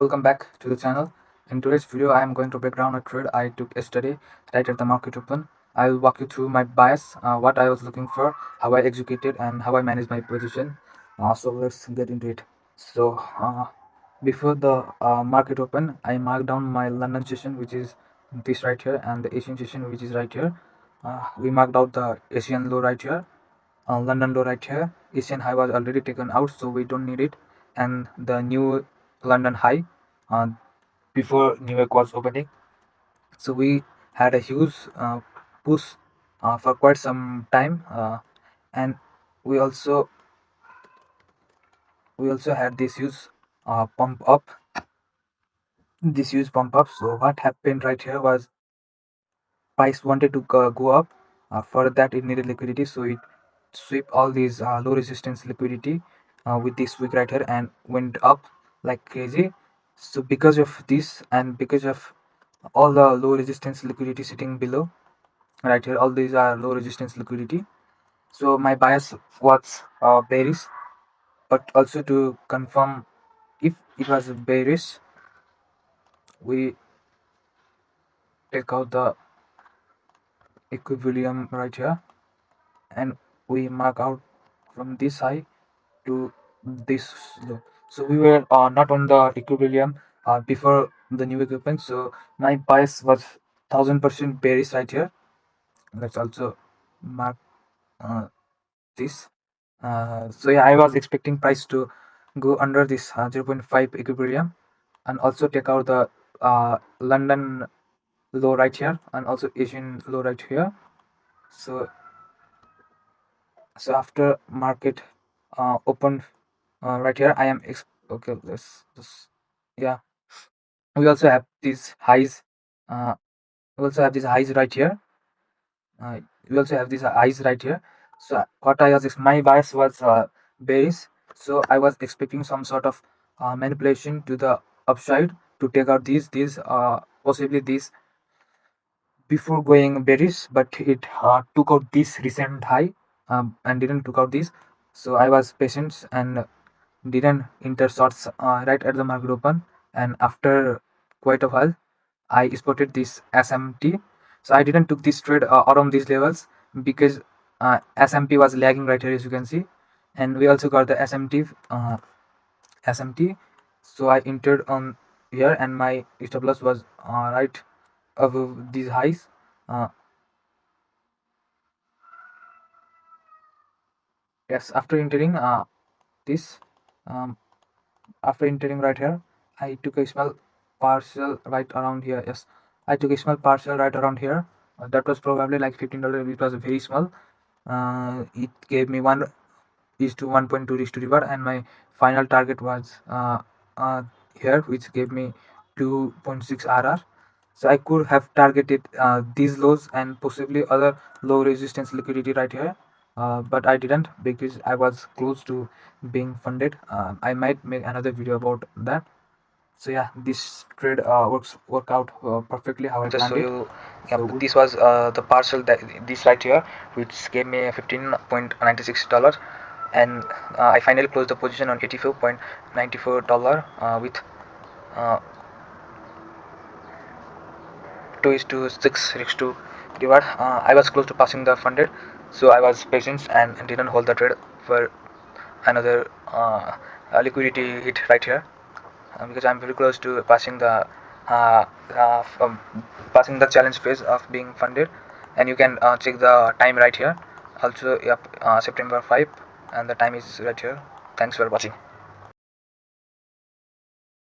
Welcome back to the channel. In today's video, I am going to break down a trade I took yesterday right at the market open. I will walk you through my bias, what I was looking for, how I executed, and how I managed my position. So let's get into it. So before the market open, I marked down my London session, which is this right here, and the Asian session, which is right here. We marked out the Asian low right here, London low right here. Asian high was already taken out, so we don't need it, and the new London high uh, before New York was opening. So we had a huge push for quite some time, and we also had this huge pump up. This huge pump up. So what happened right here was price wanted to go up. For that, it needed liquidity, so it sweep all these low resistance liquidity with this wick right here and went up like crazy. So because of this and because of all the low resistance liquidity sitting below right here, all these are low resistance liquidity. So my bias was bearish, but also to confirm if it was bearish, we take out the equilibrium right here and we mark out from this high to this low. So we were not on the equilibrium before the new equipment. So my bias was 1000% bearish right here. Let's also mark uh, this. So yeah, I was expecting price to go under this 0.5 equilibrium and also take out the London low right here and also Asian low right here. So after market open right here, I am okay. Let's yeah. We also have these highs. Uh, we also have these highs right here. Uh, we also have these highs right here. So what I was my bias was bearish. So I was expecting some sort of manipulation to the upside to take out these possibly these before going bearish, but it took out this recent high and didn't took out this. So I was patient and didn't enter shorts right at the market open, and after quite a while I spotted this SMT. So I didn't took this trade around these levels because SMP was lagging right here, as you can see, and we also got the SMT. So I entered on here and my stop loss was right above these highs. uh, yes, after entering this um, after entering right here, I took a small parcel right around here. Yes, I took a small parcel right around here. That was probably like $15. It was very small. It gave me 1:1.2 reach to reward, and my final target was uh, here, which gave me 2.6 RR. So I could have targeted these lows and possibly other low resistance liquidity right here, but I didn't because I was close to being funded. I might make another video about that. So yeah, this trade work out perfectly how I planned it. So this was the parcel that this right here, which gave me $15.96, and I finally closed the position on $84.94 with uh, 2 is to 6 reach to reward. I was close to passing the funded, so I was patient and didn't hold the trade for another liquidity hit right here, because I'm very close to uh, uh, um, passing the challenge phase of being funded. And you can check the time right here. Also, yep, September 5, and the time is right here. Thanks for watching.